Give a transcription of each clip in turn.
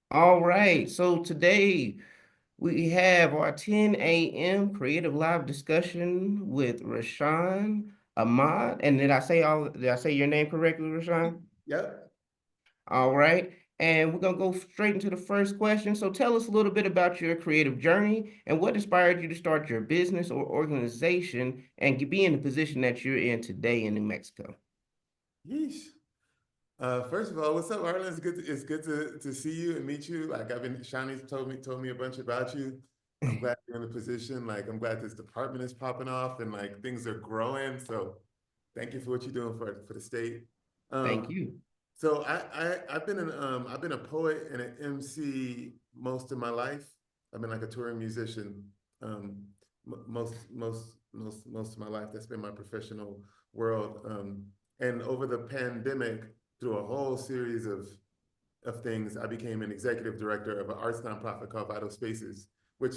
All right. So today we have our 10 a.m. creative live discussion with Raashan Ahmad. And did I say your name correctly, Raashan? Yep. All right. And we're gonna go straight into the first question. So tell us a little bit about your creative journey and what inspired you to start your business or organization and be in the position that you're in today in New Mexico. Yeesh. First of all, what's up, Arlen? It's good to see you and meet you. Like Shani's told me a bunch about you. I'm glad you're in the position. Like I'm glad this department is popping off and like things are growing. So thank you for what you're doing for the state. Thank Um, you. I've been a poet and an MC most of my life. I've been like a touring musician most of my life. That's been my professional world. And over the pandemic, through a whole series of things, I became an executive director of an arts nonprofit called Vital Spaces, which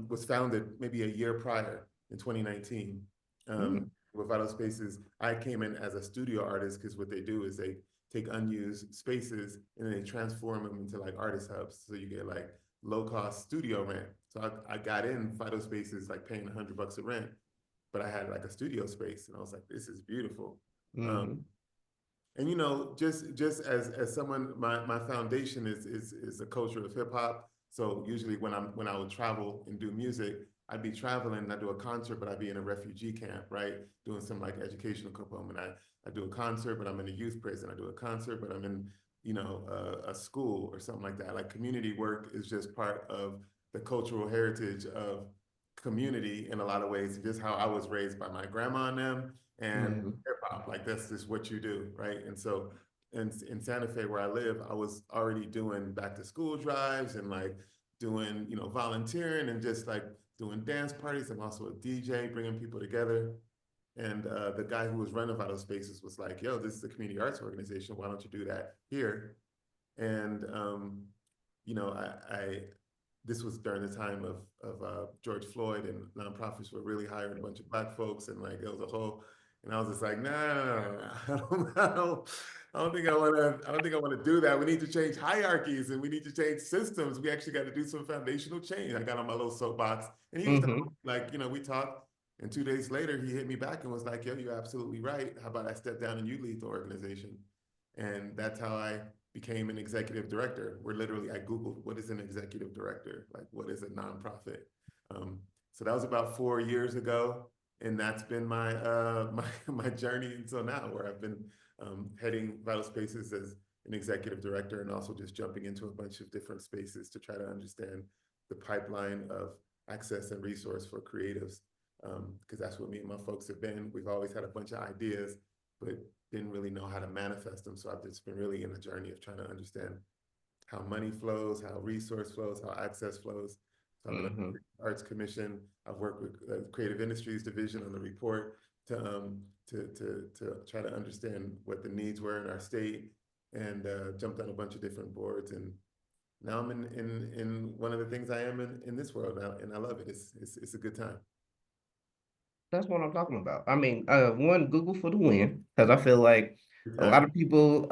was founded maybe a year prior in 2019. Mm, With Vital Spaces, I came in as a studio artist because what they do is they take unused spaces and then they transform them into like artist hubs. So you get like low cost studio rent. So I got in Vital Spaces like paying $100 a rent, but I had like a studio space and I was like, this is beautiful. Um, mm-hmm, and you know, just as someone, my foundation is a culture of hip hop. So usually when I would travel and do music, I'd be traveling and I do a concert, but I'd be in a refugee camp, right? Doing some like educational component. I do a concert, but I'm in a youth prison. I do a concert, but I'm in, you know, a school or something like that. Like community work is just part of the cultural heritage of community in a lot of ways, just how I was raised by my grandma and them and mm-hmm, hip hop. Like that's just what you do, right? And so in Santa Fe where I live, I was already doing back to school drives and like doing, you know, volunteering and just like doing dance parties. I'm also a DJ, bringing people together. And the guy who was running Vital Spaces was like, "Yo, this is a community arts organization. Why don't you do that here?" And you know, I this was during the time of George Floyd, and nonprofits were really hiring a bunch of black folks, and like it was a whole. And I was just like, nah, I don't think I want to do that. We need to change hierarchies and we need to change systems. We actually got to do some foundational change. I got on my little soapbox, and he was mm-hmm. like, you know, we talked, and 2 days later, he hit me back and was like, yo, you're absolutely right. How about I step down and you lead the organization? And that's how I became an executive director. Where literally I Googled what is an executive director, like what is a nonprofit. Um, so that was about 4 years ago, and that's been my my journey until now, where I've been heading Vital Spaces as an executive director, and also just jumping into a bunch of different spaces to try to understand the pipeline of access and resource for creatives. Because that's what me and my folks have been. We've always had a bunch of ideas, but didn't really know how to manifest them. So I've just been really in the journey of trying to understand how money flows, how resource flows, how access flows. So I've been on Mm-hmm. the Arts Commission. I've worked with the Creative Industries Division on the report to try to understand what the needs were in our state, and jumped on a bunch of different boards. And now I'm in one of the things I am in this world now, and I love it. It's a good time. That's what I'm talking about. I mean, one, Google for the win, because I feel like a lot Exactly. of people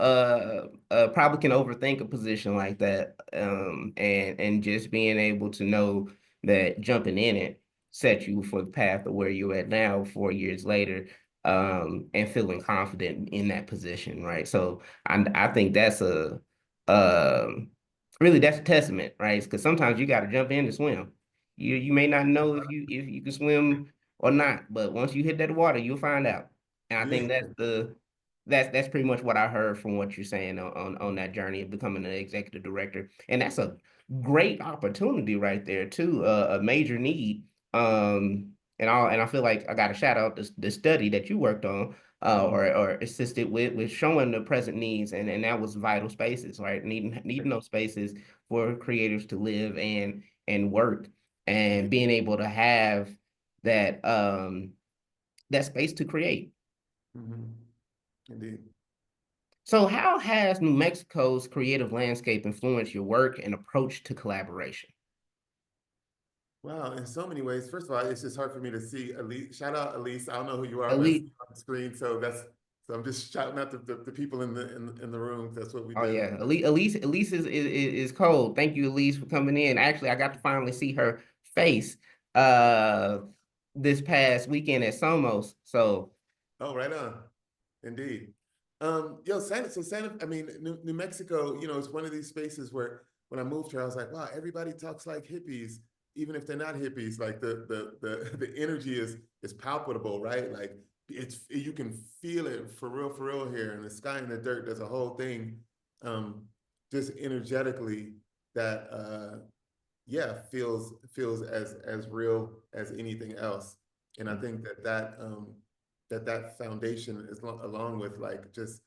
probably can overthink a position like that. And just being able to know that jumping in it set you for the path of where you're at now, 4 years later, and feeling confident in that position, right? So I think that's um really that's a testament, right? Because sometimes you got to jump in to swim. You may not know if you can swim or not. But once you hit that water, you'll find out. And I Yeah. think that's pretty much what I heard from what you're saying on that journey of becoming an executive director. And that's a great opportunity right there too, a major need. And I feel like I got to shout out the study that you worked on. Or assisted with showing the present needs, and that was vital spaces, right? Needing those spaces for creators to live and work, and being able to have that that space to create. Mhm. Indeed. So how has New Mexico's creative landscape influenced your work and approach to collaboration? Wow, in so many ways. First of all, it's just hard for me to see Elise. Shout out Elise. I don't know who you are, but I see Elite. you on the screen. So that's So I'm just shouting out the people in the room. That's what we Oh do. yeah, Elise is cold. Thank you, Elise, for coming in. Actually, I got to finally see her face uh this past weekend at Somos. So Oh, right on. Indeed. Yo, I mean, New Mexico, it's one of these spaces where when I moved here, I was like, wow, everybody talks like hippies, even if they're not hippies. Like the energy is palpable, right? Like you can feel it for real here. And the sky and the dirt does a whole thing, um, just energetically that yeah, feels as real as anything else. And I think that foundation is along with like just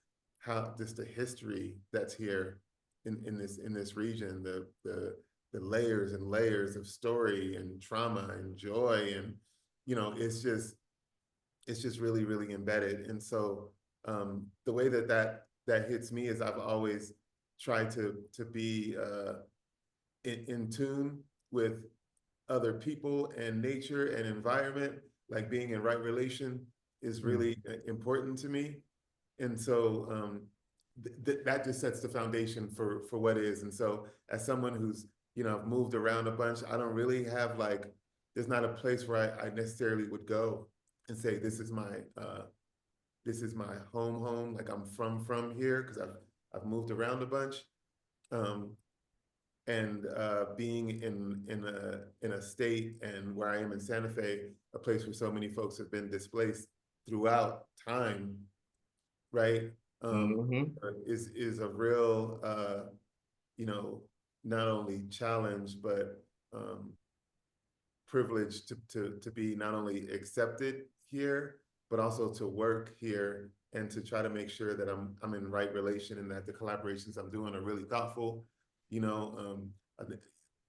the history that's here in this region, the layers and layers of story and trauma and joy, and it's just really really embedded. And so the way that hits me is I've always tried to be in tune with other people and nature and environment, like being in right relation is really important to me. And so that just sets the foundation for what is. And so as someone who's, moved around a bunch, I don't really have like, there's not a place where I necessarily would go and say, this is my home. Like I'm from here because I've moved around a bunch. Um, and being in a state and where I am in Santa Fe, a place where so many folks have been displaced throughout time, right? Um, mhm. is a real you know not only challenge but privileged to be not only accepted here, but also to work here and to try to make sure that I'm in right relation and that the collaborations I'm doing are really thoughtful. You know,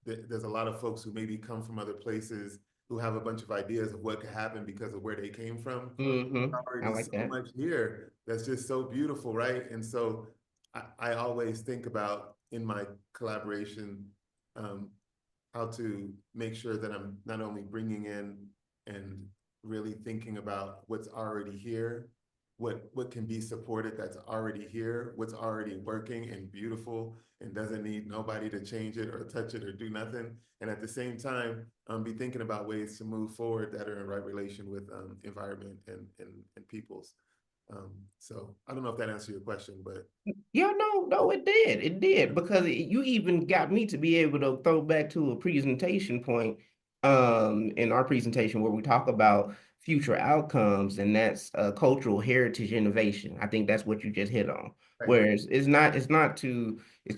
there's a lot of folks who maybe come from other places who have a bunch of ideas of what could happen because of where they came from. I Already like so that. much here that's just so beautiful, right? And so I always think about in my collaboration um, how to make sure that I'm not only bringing in and really thinking about what's already here, what can be supported that's already here, what's already working and beautiful and doesn't need nobody to change it or touch it or do nothing. And at the same time, be thinking about ways to move forward that are in right relation with environment and peoples. So I don't know if that answers your question, but Yeah, no, it did. It did because you even got me to be able to throw back to a presentation point in our presentation where we talk about future outcomes, and that's cultural heritage innovation. I think that's what you just hit on. right. Whereas it's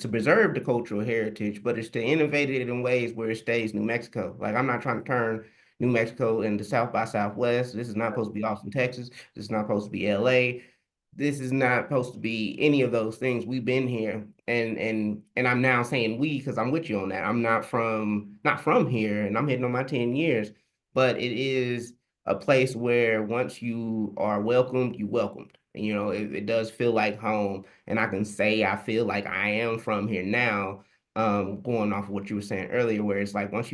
to preserve the cultural heritage, but it's to innovate it in ways where it stays New Mexico. Like I'm not trying to turn New Mexico into South by Southwest. This is not supposed to be Austin, Texas. This is not supposed to be LA. This is not supposed to be any of those things. We've been here, and I'm now saying we because I'm with you on that. I'm not from here, and I'm hitting on my 10 years, but it is a place where once you are welcomed, you welcomed. And, it does feel like home, and I can say I feel like I am from here now. Going off of what you were saying earlier, where it's like once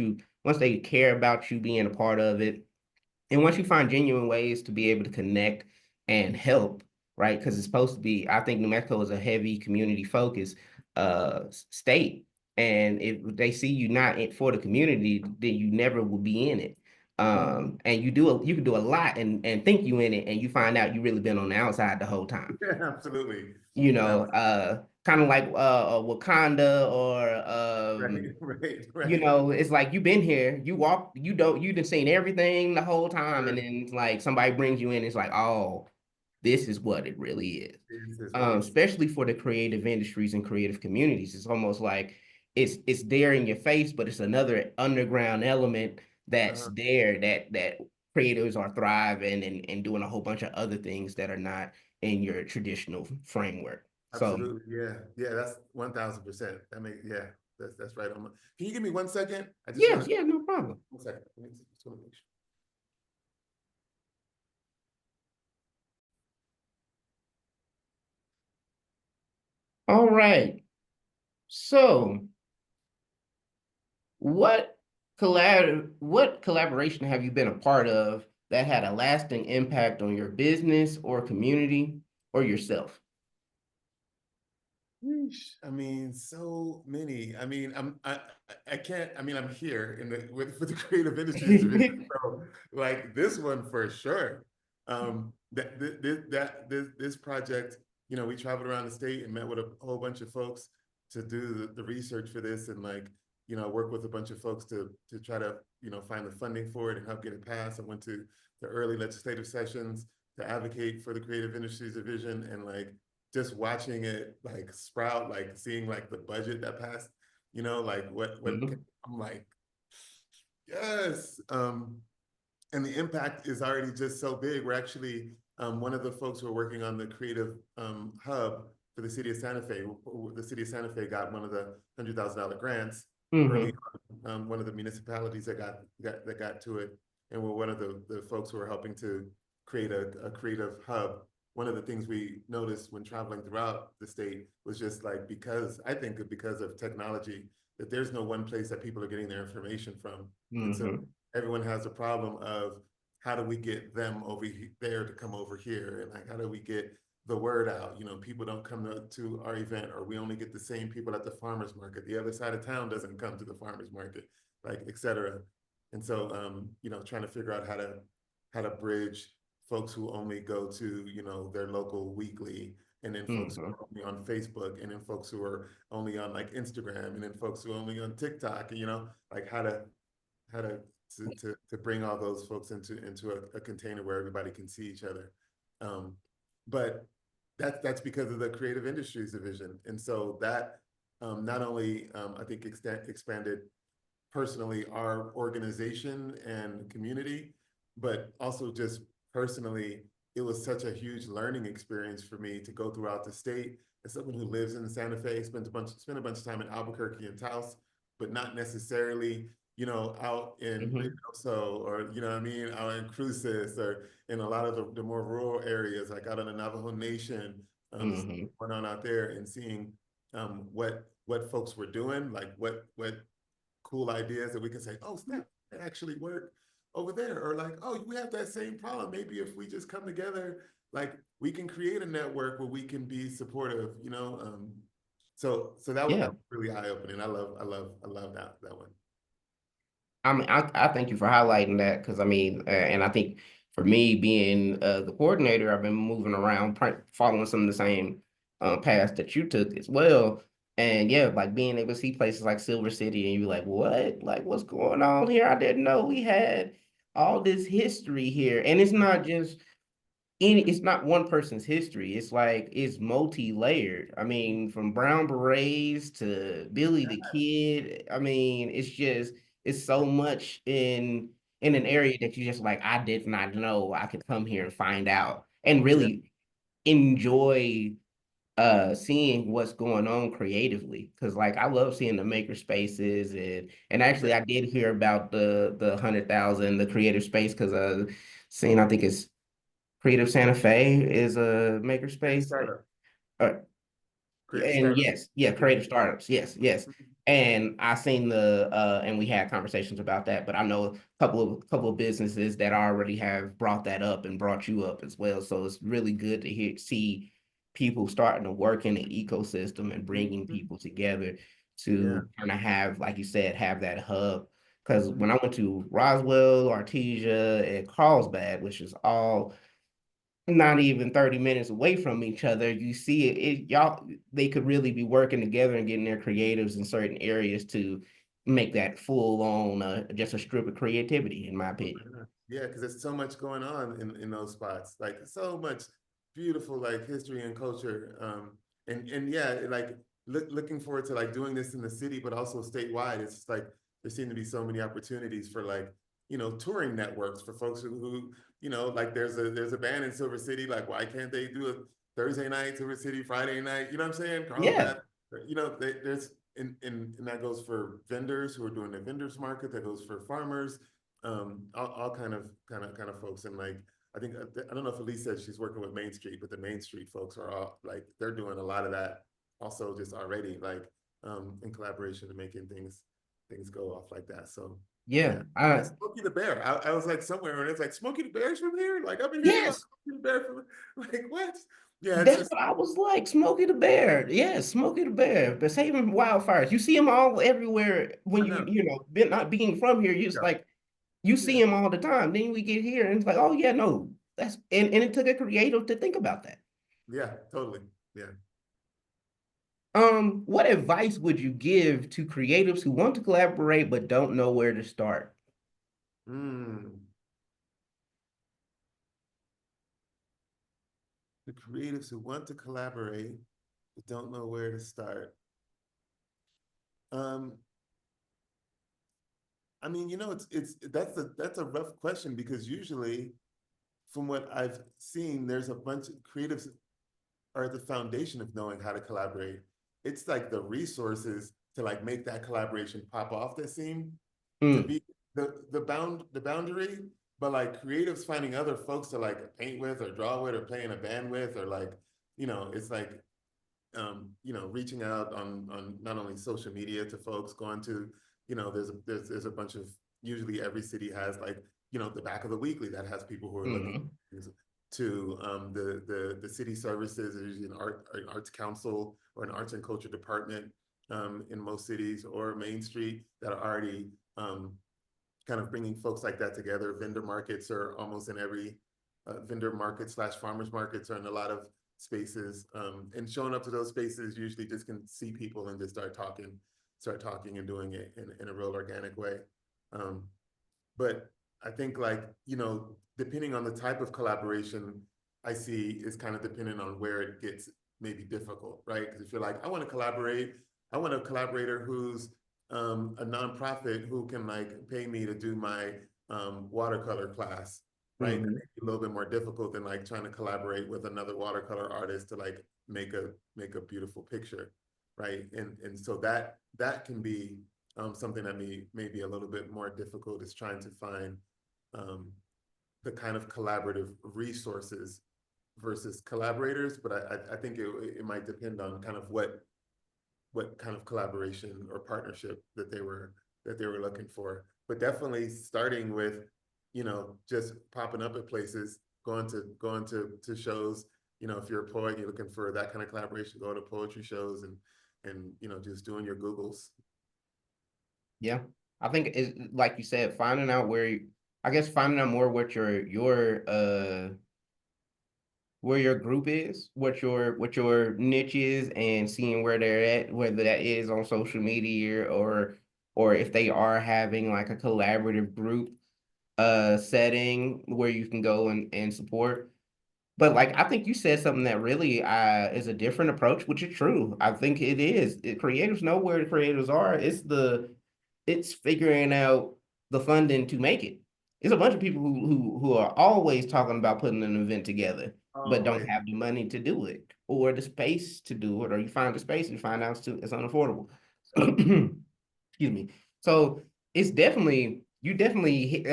they care about you being a part of it, and once you find genuine ways to be able to connect and help, right? Because it's supposed to be, I think New Mexico is a heavy community focused state. And if they see you not for the community, then you never will be in it. And you can do a lot and think you in it, and you find out you really been on the outside the whole time. Yeah, absolutely. Kind of like Wakanda or Right, right, right. it's like you've been here, you done seen everything the whole time, and Sure. then like somebody brings you in, it's like, oh, this is what it really is. This is what it's. Especially for the creative industries and creative communities. It's almost like it's there in your face, but it's another underground element that's Uh, there that creators are thriving and doing a whole bunch of other things that are not in your traditional framework. So Absolutely. Yeah. Yeah. That's 1000%. Yeah. That's right. Can you give me 1 second? I just want yes, to. yeah, no problem. 1 second. Just want to make sure. All right. So what collaboration have you been a part of that had a lasting impact on your business or community, or yourself? Yeesh. I mean, so many. I mean, I can't. I mean, I'm here in the with the creative industries division. So, like this one for sure. This project, you know, we traveled around the state and met with a whole bunch of folks to do the research for this, and like, you know, work with a bunch of folks to try to, you know, find the funding for it and help get it passed. I went to the early legislative sessions to advocate for the creative industries division, and like just watching it like sprout, like seeing like the budget that passed, you know, like what Mhm, I'm like, yes. And the impact is already just so big. We're actually one of the folks who are working on the creative hub for the city of Santa Fe. The city of Santa Fe got one of the $100,000 grants early mhm, on. One of the municipalities that got to it, and we're one of the folks who are helping to create a creative hub. One of the things we noticed when traveling throughout the state was just like, because I think because of technology, that there's no one place that people are getting their information from. And so mhm, everyone has a problem of how do we get them over there to come over here, and like how do we get the word out. You know, people don't come to our event, or we only get the same people at the farmers market. The other side of town doesn't come to the farmers market, like etc. And so you know, trying to figure out how to bridge folks who only go to, you know, their local weekly, and then folks who mhm, are only on Facebook, and then folks who are only on like Instagram, and then folks who are only on TikTok, and you know, like how to bring all those folks into a container where everybody can see each other. Um, but that's because of the creative industries division, and so that not only I think expanded personally our organization and community, but also just personally, it was such a huge learning experience for me to go throughout the state. As someone who lives in Santa Fe, spent a bunch of time in Albuquerque and Taos, but not necessarily, you know, out in mhm, Reynoso, or you know what I mean, out in Cruces, or in a lot of the more rural areas, like out in the Navajo Nation, mhm, going on out there, and seeing what folks were doing, like what cool ideas that we can say, oh snap, it actually worked over there. Or like, oh, we have that same problem. Maybe if we just come together, like we can create a network where we can be supportive, you know? So that yeah. was really eye-opening. I love that one. I mean, I thank you for highlighting that because I mean, and I think for me being the coordinator, I've been moving around, following some of the same paths that you took as well. And yeah, like being able to see places like Silver City, and you're like, what? Like, what's going on here? I didn't know we had all this history here, and it's not just it's not one person's history. It's like it's multi-layered. I mean, from Brown Berets to Billy the Kid. I mean, it's so much in an area that you just like, I did not know I could come here and find out and Yeah, really enjoy seeing what's going on creatively. Cause like I love seeing the maker spaces and yeah, actually I did hear about the 100,000, the creative space, because seeing I think it's Creative Santa Fe is a creative makerspace. startup, Uh, creative and startup. yes, yeah, Yeah. creative startups. Yes, yes. And I seen and we had conversations about that, but I know a couple of businesses that already have brought that up and brought you up as well. So it's really good to see people starting to work in the ecosystem and bringing Mhm. people together Yeah. to kind of have, like you said, have that hub. Because Mhm. when I went to Roswell, Artesia, and Carlsbad, which is all not even 30 minutes away from each other, you see y'all, they could really be working together and getting their creatives in certain areas to make that full on just a strip of creativity, in my Oh opinion. my God. Yeah, because there's so much going on in those spots. Like so much beautiful like history and culture. And yeah, like looking forward to like doing this in the city, but also statewide. It's just like there seem to be so many opportunities for like, you know, touring networks for folks who you know, like there's a band in Silver City. Like, why can't they do a Thursday night, Silver City, Friday night? You know what I'm saying? Yeah, Carlsbad. You know, there's and that goes for vendors who are doing the vendors market. That goes for farmers, all kind of folks. And like I think I don't know if Elise said she's working with Main Street, but the Main Street folks are all like they're doing a lot of that also just already, like in collaboration and making things go off like that. So yeah. yeah. And Smokey the Bear. I was like somewhere and it's like Smokey the Bear's from here. Like I've been hearing about Yes. Smokey the Bear from like what? Yeah, That's what I was like, Smokey the Bear. Yeah, Smokey the Bear. But saving wildfires. You see them all everywhere when I know. not being from here, you just Yeah, like you see yeah, them all the time. Then we get here and it's like, oh yeah, no. And it took a creative to think about that. yeah, totally. Yeah. What advice would you give to creatives who want to collaborate but don't know where to start? Mm. The creatives who want to collaborate but don't know where to start. Um, I mean, it's that's a rough question because usually, from what I've seen, there's a bunch of creatives are at the foundation of knowing how to collaborate. It's like the resources to like make that collaboration pop off that seem to Mm, be the boundary, but like creatives finding other folks to like paint with or draw with or play in a band with or like, it's like reaching out on not only social media to folks, going to, there's a bunch of usually every city has like, the back of the weekly that has people who are looking hmm to the city services. There's usually an arts council or an arts and culture department in most cities or Main Street that are already kind of bringing folks like that together. Vendor markets are almost in every vendor market slash farmers markets are in a lot of spaces. And showing up to those spaces usually just can see people and just start talking and doing it in a real organic way. Um, but I think like, depending on the type of collaboration I see is kind of dependent on where it gets maybe difficult, right? Because if you're like, I want a collaborator who's a nonprofit who can like pay me to do my watercolor class, right? That hmm may be a little bit more difficult than like trying to collaborate with another watercolor artist to like make a beautiful picture, right? And so that can be something that may be a little bit more difficult is trying to find um, the kind of collaborative resources versus collaborators. But I think it might depend on kind of what kind of collaboration or partnership that they were looking for. But definitely starting with, just popping up at places, going to shows. If you're a poet, you're looking for that kind of collaboration, go to poetry shows and just doing your Googles. Yeah. I think it's like you said, finding out I guess finding out more what your where your group is, what your niche is, and seeing where they're at, whether that is on social media or if they are having like a collaborative group setting where you can go and support. But like I think you said something that really is a different approach, which is true. I think it is. Creators know where the creators are. It's figuring out the funding to make it. It's a bunch of people who are always talking about putting an event together, but don't Always. have the money to do it or the space to do it, or you find the space and you find out it's unaffordable. Excuse me. So it's definitely you definitely hit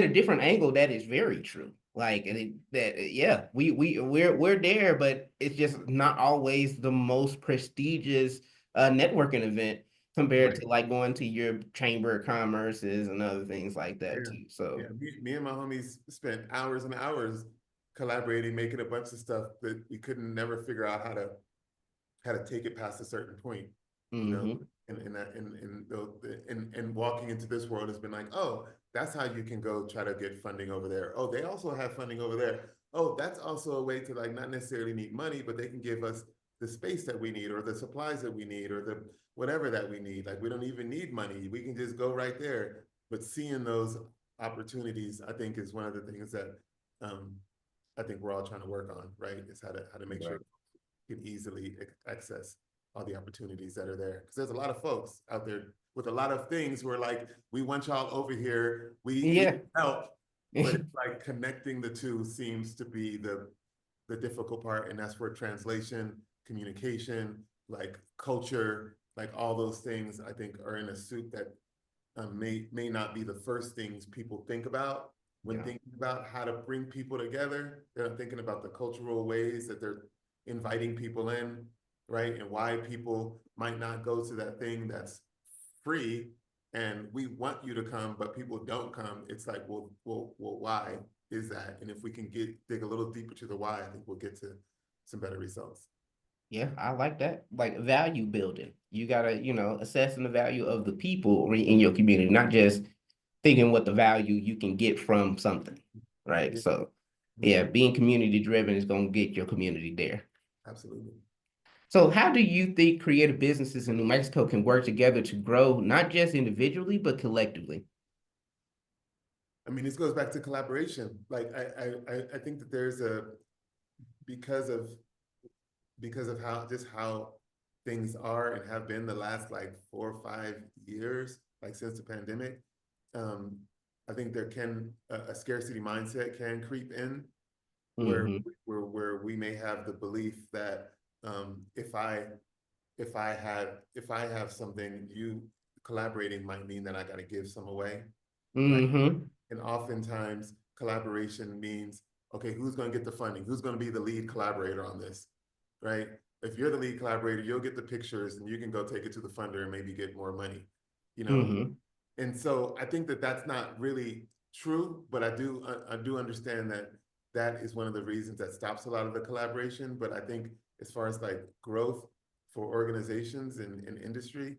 a different angle that is very true. Like that, yeah, we're there, but it's just not always the most prestigious networking event compared Right. to like going to your chamber of commerces and other things like Yeah. that too. Yeah. So, Me and my homies spent hours and hours collaborating, making a bunch of stuff that we couldn't never figure out how to take it past a certain point, you know, hmm and that and walking into this world has been like, oh, that's how you can go try to get funding over there. Oh, they also have funding over there. Oh, that's also a way to like not necessarily need money, but they can give us the space that we need or the supplies that we need or the whatever that we need. Like we don't even need money. We can just go right there. But seeing those opportunities, I think, is one of the things that um, I think we're all trying to work on, right? Is how to make sure right. can easily access all the opportunities that are there. Because there's a lot of folks out there with a lot of things who are like, we want y'all over here. We Yeah. help, but it's like connecting the two seems to be the difficult part, and that's where translation, communication, like culture, like all those things, I think, are in a soup that may not be the first things people think about when Yeah. thinking about how to bring people together. They're thinking about the cultural ways that they're inviting people in, right? And why people might not go to that thing that's free and we want you to come, but people don't come. It's like, well, why is that? And if we can dig a little deeper to the why, I think we'll get to some better results. Yeah, I like that. Like value building. You gotta, assessing the value of the people in your community, not just thinking what the value you can get from something, right? Yeah. So, Mhm. yeah, being community driven is gonna get your community there. Absolutely. So, how do you think creative businesses in New Mexico can work together to grow, not just individually, but collectively? I mean, this goes back to collaboration. Like I think that there's a because of because of how just how things are and have been the last like 4 or 5 years, like since the pandemic. Um, I think there can a scarcity mindset can creep in where Mm-hmm. where we may have the belief that if I have something, you collaborating might mean that I got to give some away, right? Mm-hmm. And oftentimes collaboration means, okay, who's going to get the funding? Who's going to be the lead collaborator on this, right? If you're the lead collaborator, you'll get the pictures and you can go take it to the funder and maybe get more money, you know? Mm-hmm. And so I think that that's not really true, but I do understand that that is one of the reasons that stops a lot of the collaboration. But I think as far as like growth for organizations and industry,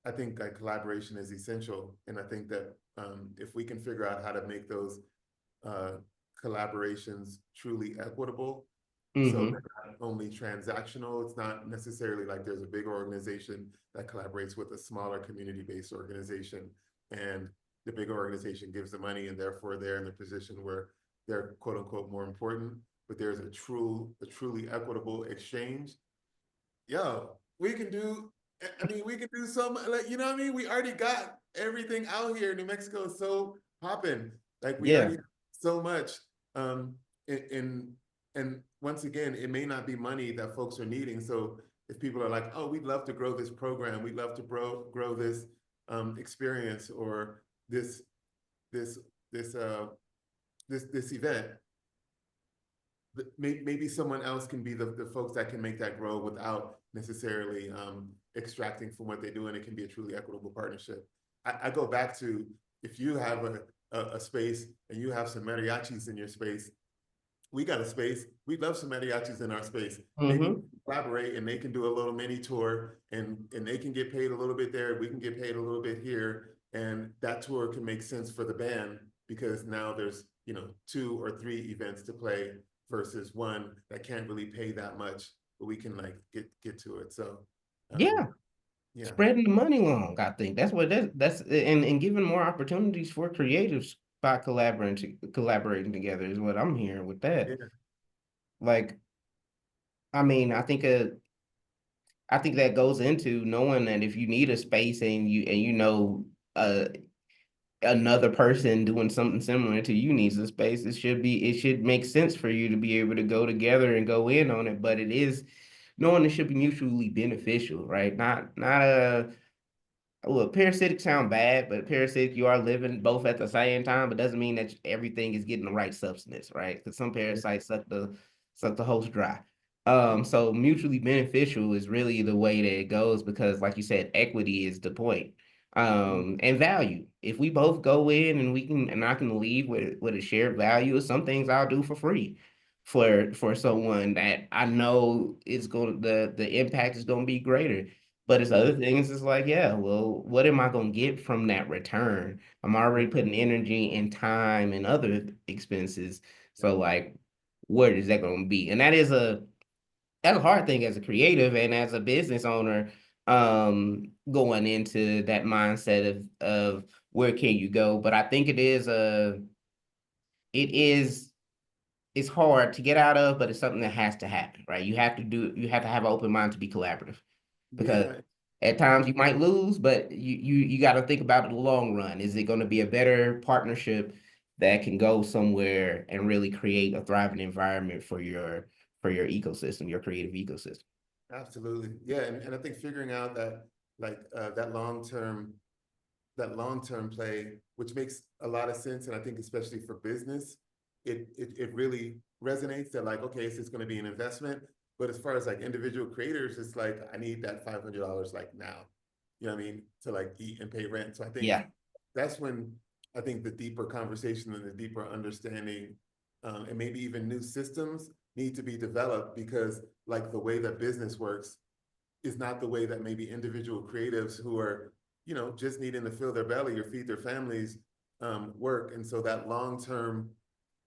I think like collaboration is essential, and I think that if we can figure out how to make those uh, collaborations truly equitable, so Mm-hmm. they're not only transactional, it's not necessarily like there's a big organization that collaborates with a smaller community-based organization, and the bigger organization gives the money, and therefore they're in the position where they're quote unquote more important. But there's a truly equitable exchange. Yo, we can do, I mean, we can do so much, like, you know what I mean? We already got everything out here. New Mexico is so popping. Like, we already Yeah. have so much. Um, in, and once again, it may not be money that folks are needing. So if people are like, oh, we'd love to grow this program, we'd love to grow this experience or this, this, this, this event, maybe someone else can be the folks that can make that grow without necessarily extracting from what they do, and it can be a truly equitable partnership. I go back to if you have a space and you have some mariachis in your space, we got a space. We'd love some mariachis in our space. Maybe we Mm-hmm. can collaborate and they can do a little mini tour and they can get paid a little bit there. We can get paid a little bit here. And that tour can make sense for the band because now there's, 2 or 3 events to play versus one that can't really pay that much, but we can like get to it. So um Yeah. yeah. Spreading the money along, I think that's and giving more opportunities for creatives by collaborating together is what I'm hearing with that. Yeah. Like, I mean, I think that goes into knowing that if you need a space and uh another person doing something similar to you needs a space, it should make sense for you to be able to go together and go in on it. But it is knowing it should be mutually beneficial, right? Not a well, parasitic sound bad, but parasitic you are living both at the same time, but doesn't mean that everything is getting the right substance, right? Because some Yeah. parasites suck the host dry. Yeah. So mutually beneficial is really the way that it goes because, like you said, equity is the point. Mhm. And value. If we both go in and I can leave with a shared value, some things I'll do for free for someone that I know is going the impact is going to be greater. But it's Yeah. other things, it's like, yeah, well, what am I gonna get from that return? I'm already putting energy and time and other expenses. Yeah. So like, where is that gonna be? And that's a hard thing as a creative and as a business owner, going into that mindset of where can you go. But I think it is it's hard to get out of, but it's something that has to happen, right? You have to have an open mind to be collaborative because Yeah. at times you might lose, but you got to think about it in the long run. Is it going to be a better partnership that can go somewhere and really create a thriving environment for your ecosystem, your creative ecosystem? Absolutely. Yeah. And I think figuring out that like that long-term play, which makes a lot of sense. And I think especially for business, it really resonates that like, okay, it's just going to be an investment. But as far as like individual creators, it's like, I need that $500 like now, you know what I mean? To like eat and pay rent. So I think Yeah. that's when I think the deeper conversation and the deeper understanding and maybe even new systems need to be developed because like the way that business works is not the way that maybe individual creatives who are, just needing to fill their belly or feed their families work. And so that long-term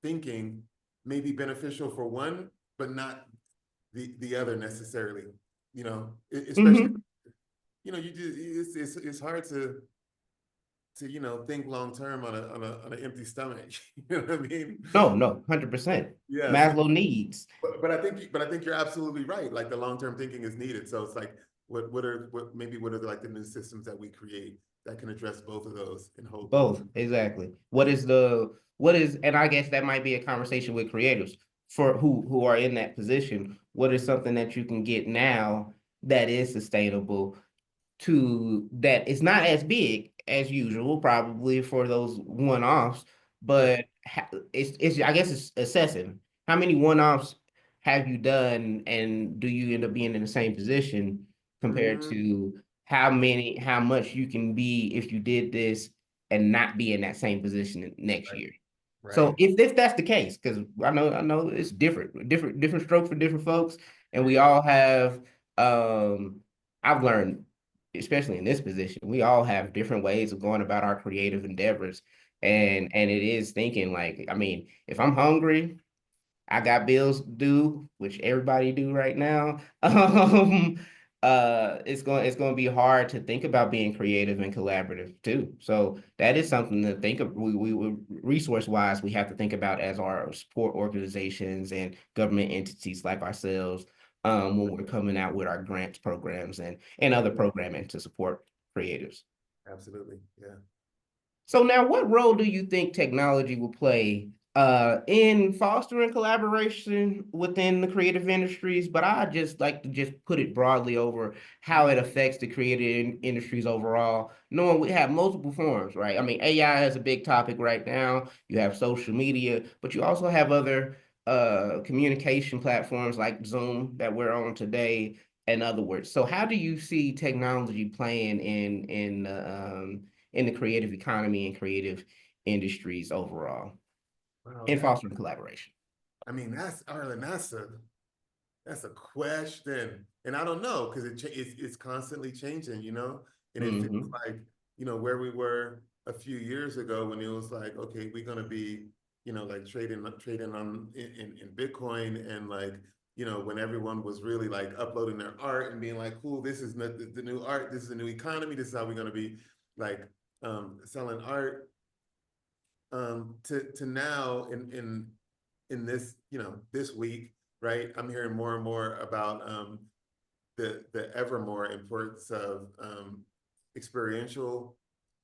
thinking may be beneficial for one, but not the other necessarily, especially, Hmm. you just, it's hard to, think long-term on an empty stomach. You know what I mean? No, no, 100%. Yeah. So, Maslow needs but I think you're absolutely right. Like the long-term thinking is needed. So it's like, what are like the new systems that we create that can address both of those and hold both? both. Exactly. What is, and I guess that might be a conversation with creators for who are in that position. What is something that you can get now that is sustainable to that it's not as big as usual, probably for those one-offs, Right. but it's I guess it's assessing how many one-offs have you done, and do you end up being in the same position compared Mm, to how much you can be if you did this and not be in that same position next right. year. So Right. if that's the case, because I know it's different stroke for different folks, and we Right. all have I've learned, especially in this position, we all have different ways of going about our creative endeavors. And it is thinking like, I mean, if I'm hungry, I got bills due, which everybody do right now. It's going to be hard to think about being creative and collaborative too. So that is something to think of. We resource wise, we have to think about as our support organizations and government entities like ourselves, when we're coming out with our grants programs and other programming to support creatives. Absolutely. Yeah. So now, what role do you think technology will play in fostering collaboration within the creative industries? But I just like to just put it broadly over how it affects the creative industries overall, knowing we have multiple forms, right? I mean, AI is a big topic right now. You have social media, but you also have other communication platforms like Zoom that we're on today, in other words. So how do you see technology playing in the creative economy and creative industries overall Wow. and fostering collaboration? I mean, that's Arlen. That's a question, and I don't know because it's constantly changing, and it feels Hmm. like where we were a few years ago when it was like, okay, we're gonna be, like trading on in Bitcoin, and like when everyone was really like uploading their art and being like, cool, this is the new art, this is the new economy, this is how we're gonna be like selling art to now in this this week, right? I'm hearing more and more about the ever more importance of experiential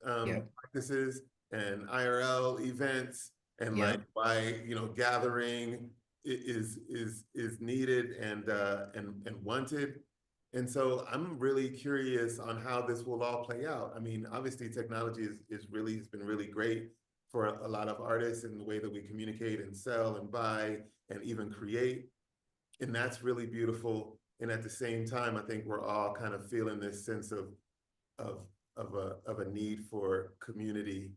Yep. practices and IRL events, and like Yep. why gathering is needed and wanted. And so I'm really curious on how this will all play out. I mean, obviously technology is really has been really great for a lot of artists in the way that we communicate and sell and buy and even create. And that's really beautiful. And at the same time, I think we're all kind of feeling this sense of of a need for community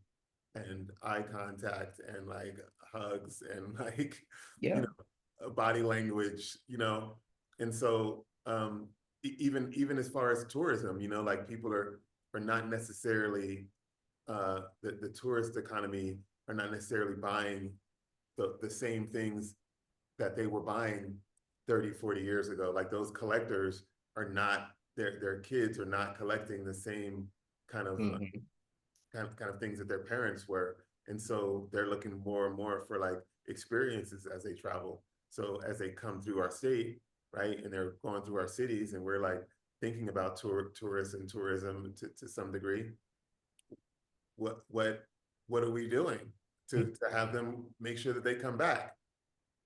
and eye contact and like hugs and like you Yep. know body language, and so even as far as tourism, like people are not necessarily the tourist economy are not necessarily buying the same things that they were buying 30, 40 years ago. Like those collectors are not, their kids are not collecting the same kind of Hmm. kind of things that their parents were. And so they're looking more and more for like experiences as they travel. So as they come through our state, right, and they're going through our cities, and we're like thinking about tourists and tourism to some degree, what what what are we doing to have them make sure that they come back?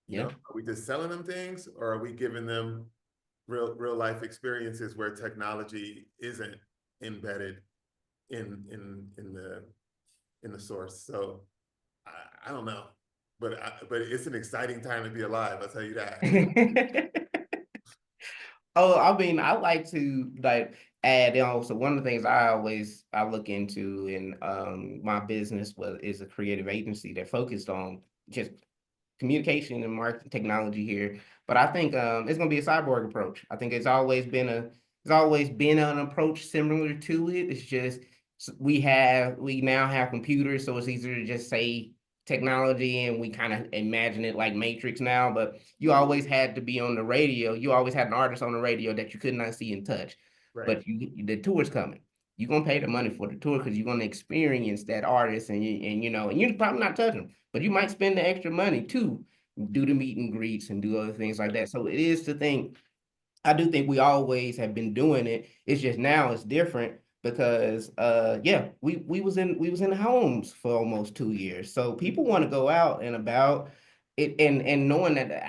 Yeah. Are we just selling them things, or are we giving them real life experiences where technology isn't embedded in the source? So I don't know, but it's an exciting time to be alive. I'll tell you that. Oh, I mean, I like to like add on. So one of the things I look into in my business was is a creative agency that focused on just communication and marketing technology here, but I think it's gonna be a cyborg approach. I think it's always been an approach similar to it. It's just we now have computers, so it's easier to just say technology and we kind of imagine it like Matrix now, but you always had to be on the radio. You always had an artist on the radio that you could not see and touch. Right. But the tour's coming. You're gonna pay the money for the tour because you're gonna experience that artist and you're probably not touching them, but you might spend the extra money to do the meet and greets and do other things like that. So it is the thing. I do think we always have been doing it. It's just now it's different because yeah, we was in the homes for almost 2 years. So people want to go out and about it and knowing that the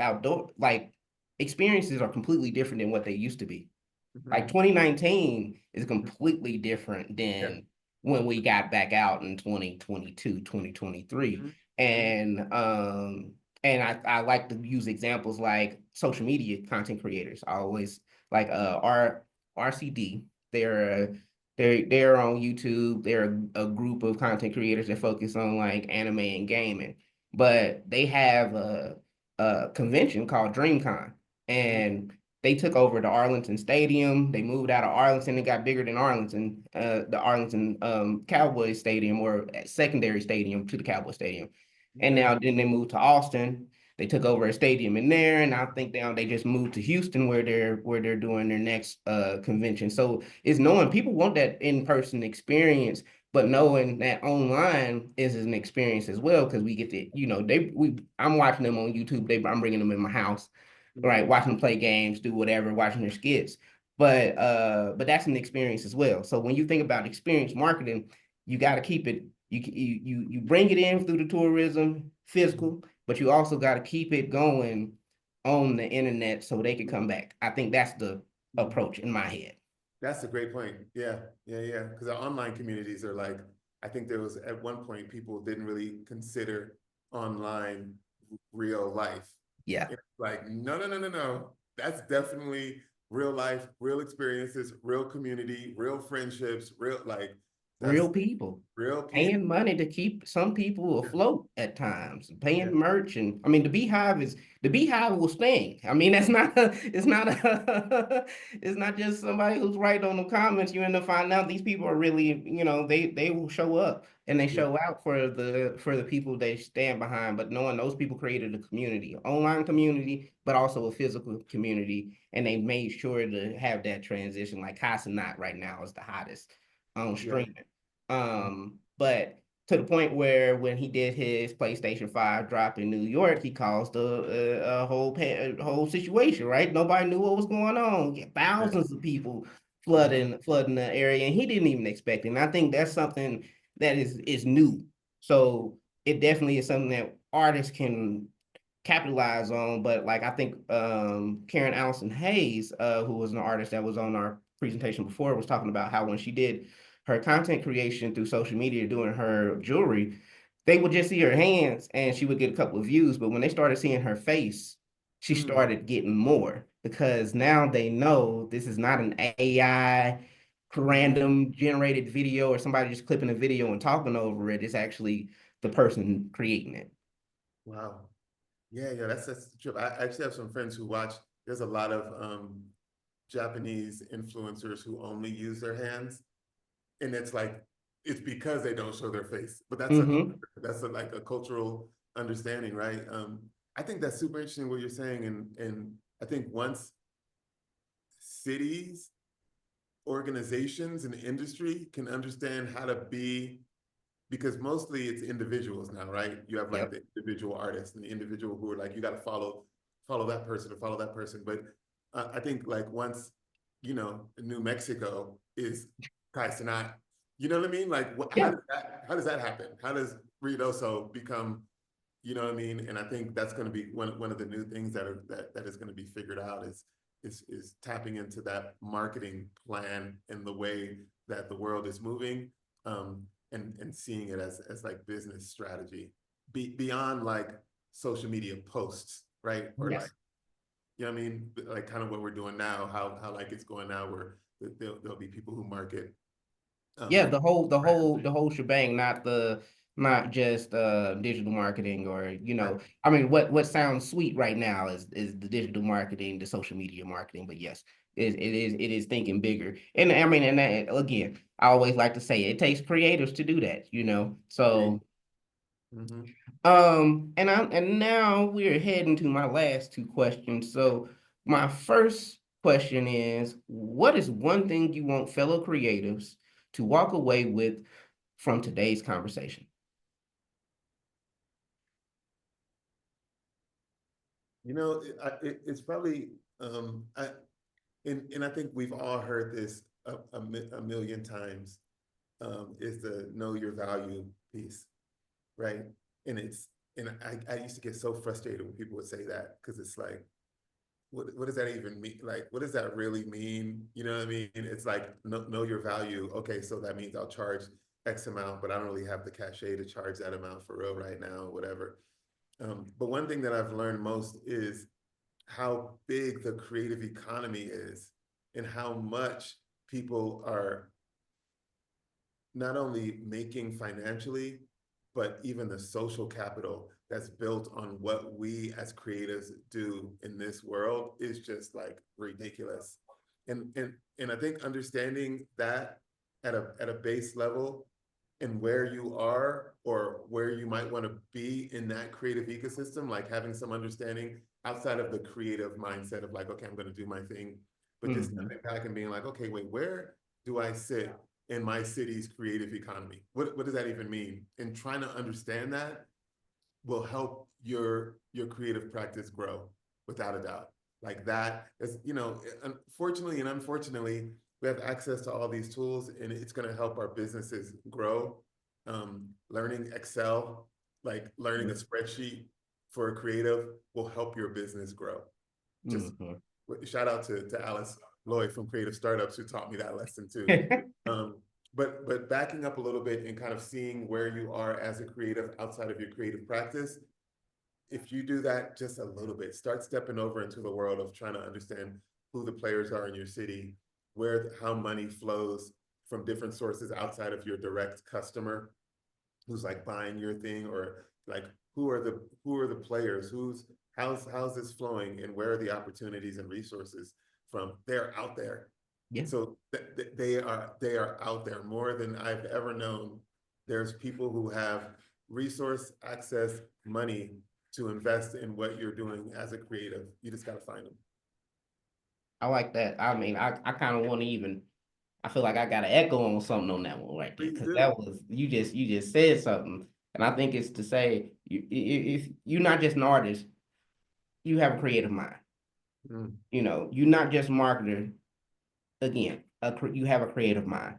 outdoor like experiences are completely different than what they used to be. Like Hmm. 2019 is completely different Yeah. than when we got back out in 2022, 2023. Hmm. Hmm. And I like to use examples like social media content creators. I always like RCD. They're they're on YouTube. They're a group of content creators that focus on like anime and gaming. But they have a convention called DreamCon. And they took over the Arlington Stadium. They moved out of Arlington and got bigger than Arlington, the Arlington Cowboys Stadium or secondary stadium to the Cowboy Stadium. And Okay. now then they moved to Austin. They took over a stadium in there, and I think now they just moved to Houston where they're doing their next convention. So it's knowing people want that in-person experience, but knowing that online is an experience as well because we get to, I'm watching them on YouTube. I'm bringing them in my house, Hmm. right? Watching them play games, do whatever, watching their skits. But that's an experience as well. So when you think about experience marketing, you got to keep it. You bring it in through the tourism, physical, but you also got to keep it going on the internet so they can come back. I think that's the Hmm. approach in my head. That's a great point. Yeah, yeah, yeah. Because the online communities are like, I think there was at one point people didn't really consider online real life. Yeah, It's like, no, no, no, no, no. That's definitely real life, real experiences, real community, real friendships, real like real that's people real people. paying money to keep some people Yeah, afloat at times, yeah, paying merch. And I mean, the beehive will sting. I mean, that's not it's not it's not just somebody who's writing on the comments. You end up finding out these people are really, they will show up and they yeah, show out for the people they stand behind. But knowing those people created a community, online community, but also a physical community, and they made sure to have that transition. Like Casanat right now is the hottest on yeah. streaming. But to the point where when he did his PlayStation 5 drop in New York, he caused a whole situation, right? Nobody knew what was going on. Right. Thousands of people Mhm. flooding the area, and he didn't even expect it. And I think that's something that is new. So it definitely is something that artists can capitalize on. But like I think Karen Allison Hayes, who was an artist that was on our presentation before, was talking about how when she did her content creation through social media doing her jewelry, they would just see her hands and she would get a couple of views. But when they started seeing her face, she Mm. started getting more because now they know this is not an AI Mhm. random generated video or somebody just clipping a video and talking over it. It's actually the person creating it. Wow. Yeah, yeah, that's the trip. I actually have some friends who watch. There's a lot of Japanese influencers who only use their hands, and it's like it's because they don't show their face. But Mm-hmm. like a cultural understanding, right? I think that's super interesting what you're saying, and I think once cities, organizations, and industry can understand how to be because mostly it's individuals now, right? You have like Yep. the individual artists and the individual who are like, you got to follow that person or follow that person. But I think like once, New Mexico is Kai Cenat, you know what I mean? Like, Yeah. how does that happen? How does Ruidoso become, you know what I mean? And I think that's going to be one of the new things that is going to be figured out is tapping into that marketing plan and the way that the world is moving. And seeing it as like business strategy beyond like social media posts, right? Or like, Yes. you know what I mean? Like kind of what we're doing now, how like it's going now where there'll be people who market Yeah, um the whole the brands. whole the whole shebang, not not just digital marketing or Right. I mean what sounds sweet right now is the digital marketing, the social media marketing, but yes, it is thinking bigger. And I mean, and that, again, I always like to say it takes creatives to do that, Agreed. so Mm-hmm. and now we're heading to my last two questions. So my first question is, what is one thing you want fellow creatives to walk away with from today's conversation? You know, it's probably and I think we've all heard this a million times. Is the know your value piece, right? And it's and I used to get so frustrated when people would say that because it's like, what does that even mean? Like, what does that really mean? You know what I mean? It's like know your value. Okay, so that means I'll charge X amount, but I don't really have the cachet to charge that amount for real right now, whatever. But one thing that I've learned most is how big the creative economy is and how much people are not only making financially, but even the social capital that's built on what we as creatives do in this world is just like ridiculous. And I think understanding that at a base level and where you are or where you might want to be in that creative ecosystem, like having some understanding outside of the creative mindset of like, okay, I'm going to do my thing, but just Hmm. stepping back and being like, okay, wait, where do I sit in my city's creative economy? What does that even mean? And trying to understand that will help your creative practice grow without a doubt. Like that is, unfortunately and unfortunately, we have access to all these tools and it's going to help our businesses grow. Learning Excel, like learning a spreadsheet for a creative will help your business grow. Just Hmm. shout out to Alice Lloyd from Creative Startups who taught me that lesson too. Um, but backing up a little bit and kind of seeing where you are as a creative outside of your creative practice, if you do that just a little bit, start stepping over into the world of trying to understand who the players are in your city, where how money flows from different sources outside of your direct customer who's like buying your thing, or like who are the players, how's this flowing and where are the opportunities and resources from. They're out there. Yeah, So they are out there more than I've ever known. There's people who have resource access, money to invest in what you're doing as a creative. You just got to find them. I like that. I mean, I kind of want to even. I feel like I got to echo on something on that one right there Please because do. that was you just said something, and I think it's to say if you're not just an artist, you have a creative mind. Mm, You're not just a marketer. Again, you have a creative mind.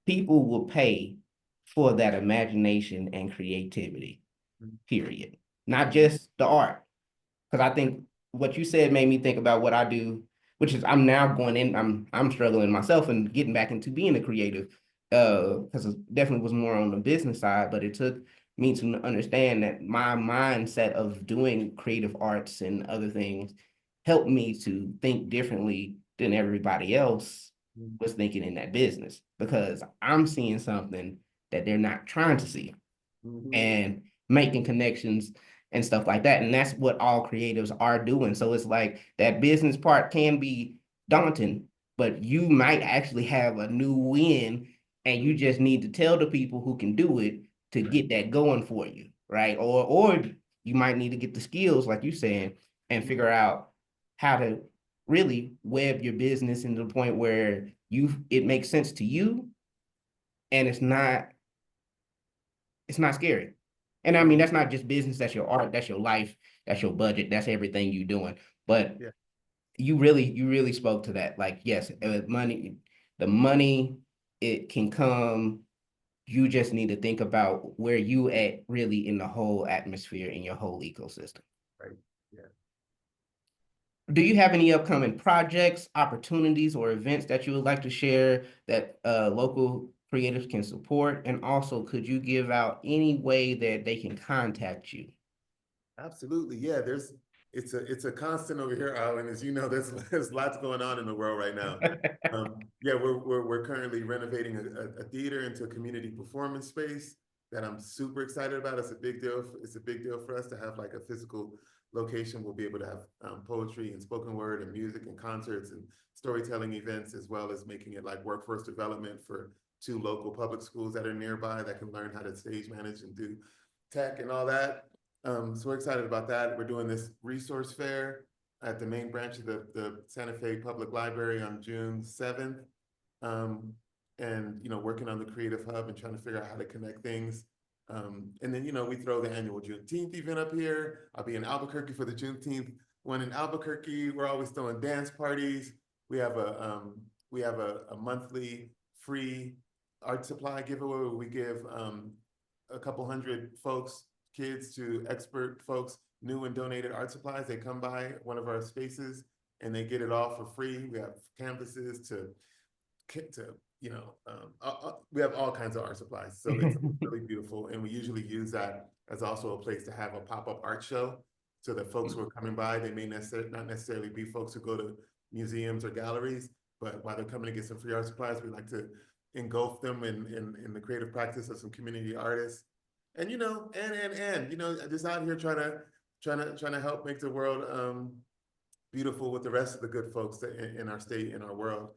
People will pay for that imagination and creativity. mm, Period. Not mm, just the art. Because I think what you said made me think about what I do, which is I'm now going in. I'm struggling myself and getting back into being a creative. Because it definitely was more on the business side, but it took me to understand that my mindset of doing creative arts and other things helped me to think differently than everybody else mm, was thinking in that business because I'm seeing something that they're not trying to see mhm, and making connections and stuff like that. And that's what all creatives are doing. So it's like that business part can be daunting, but you might actually have a new win and you just need to tell the people who can do it to right. get that going for you, right? Or you might need to get the skills, like you saying, and Mm, figure out how to really web your business into the point where it makes sense to you and it's not scary. And I mean, mhm, that's not just business, that's your art, that's your life, that's your budget, that's everything you're doing. But yeah. you really spoke to that. Like, yes, the money, it can come. You just need to think about where you at really in the whole atmosphere in your whole ecosystem. Right. Yeah. Do you have any upcoming projects, opportunities, or events that you would like to share that local creatives can support? And also, could you give out any way that they can contact you? Absolutely. Yeah, it's a constant over here, Alan. As you know, there's lots going on in the world right now. Yeah, we're currently renovating a theater into a community performance space. that I'm super excited about. It's a big deal. It's a big deal for us to have like a physical location. We'll be able to have poetry and spoken word and music and concerts and storytelling events, as well as making it like workforce development for two local public schools that are nearby that can learn how to stage manage and do tech and all that. So we're excited about that. We're doing this resource fair at the main branch of the Santa Fe Public Library on June 7th. Um, and working on the creative hub and trying to figure out how to connect things. And then we throw the annual Juneteenth event up here. I'll be in Albuquerque for the Juneteenth one in Albuquerque. We're always throwing dance parties. We have a monthly free art supply giveaway where we give a couple hundred folks, kids to expert folks, new and donated art supplies. They come by one of our spaces and they get it all for free. We have canvases to we have all kinds of art supplies, so it's really beautiful, and we usually use that as also a place to have a pop-up art show, so that folks who are coming by, they may not necessarily be folks who go to museums or galleries, but while they're coming to get some free art supplies, we like to engulf them in the creative practice of some community artists, and just out here trying to help make the world beautiful with the rest of the good folks in our state, in our world.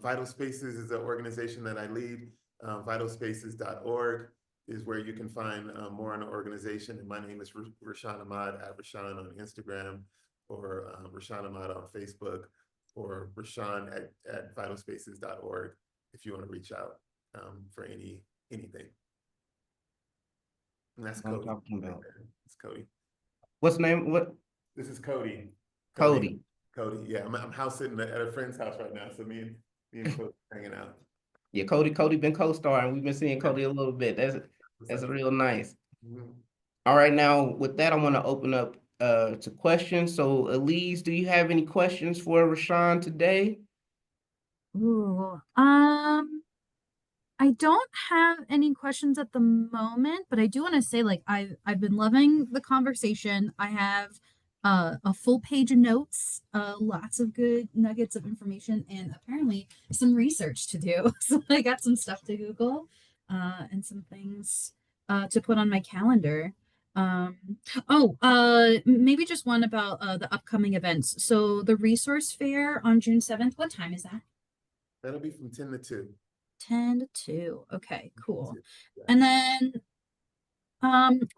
Vital Spaces is an organization that I lead. Vitalspaces.org is where you can find more on the organization. And my name is Raashan Ahmad, at Raashan on Instagram, or Raashan Ahmad on Facebook, or Raashan at vitalspaces.org if you want to reach out for anything. And that's I'm Cody talking right about. there. It's Cody. What's the name? What? This is Cody. Cody. Cody. Cody. Yeah, I'm house sitting at a friend's house right now. So me and Cody hanging out. Yeah, Cody been co-starring. We've been seeing Yeah. Cody a little bit. What's That's up? real nice. Mhm. All right, now with that, I want to open up to questions. So, Elise, do you have any questions for Rashawn today? Ooh, I don't have any questions at the moment, but I do want to say like I've been loving the conversation. I have a full page of notes, lots of good nuggets of information, and apparently some research to do. So I got some stuff to Google, and some things to put on my calendar. Um, maybe just one about the upcoming events. So the resource fair on June 7th, what time is that? That'll be from 10 to 2. 10 to 2. Okay, 10 to cool. 2. Yeah. And then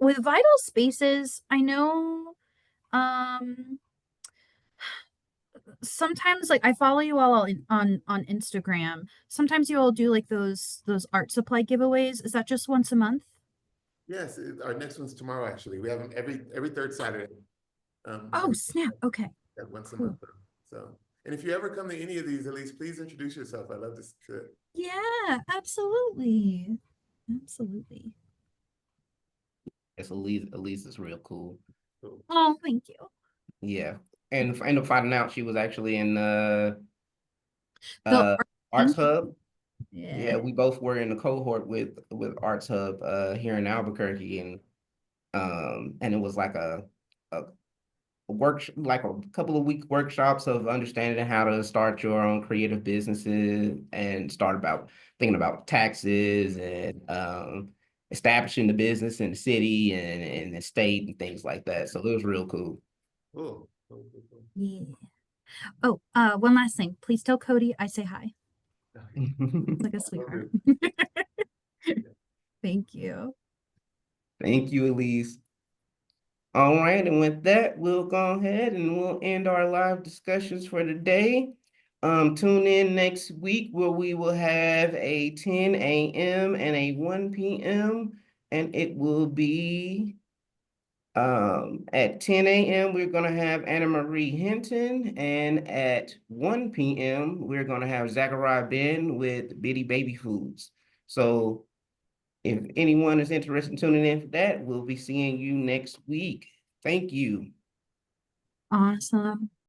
with Vital Spaces, I know um sometimes like I follow you all on Instagram. Sometimes you all do like those art supply giveaways. Is that just once a month? Yes, our next one's tomorrow, actually. We have them every third Saturday. Oh, Every snap. Okay. once a month. Cool. So, and if you ever come to any of these, at least please introduce yourself. I'd love to. Yeah, absolutely. Absolutely. Yes, Elise is real cool. Cool. Oh, thank you. Yeah, and end up finding out she was actually in The uh art Arts thing. Hub. Yeah, Yeah. we both were in the cohort with Arts Hub here in Albuquerque, and it was like a like a couple of week workshops of understanding how to start your own creative businesses and start about thinking about taxes and establishing the business in the city and the state and things like that. So it was real cool. Cool. Cool, cool, cool. Yeah. Oh, one last thing. Please tell Cody I say hi. Okay. It's like a Will sweetheart. do. Yeah. Thank you. Thank you, Elise. All right, and with that, we'll go ahead and we'll end our live discussions for today. Tune in next week where we will have a 10 a.m. and a 1 p.m. and it will be at 10 a.m. we're gonna have Anna Marie Hinton, and at 1 p.m. we're gonna have Zachariah Ben with Bitty Baby Foods. So if anyone is interested in tuning in for that, we'll be seeing you next week. Thank you. Awesome.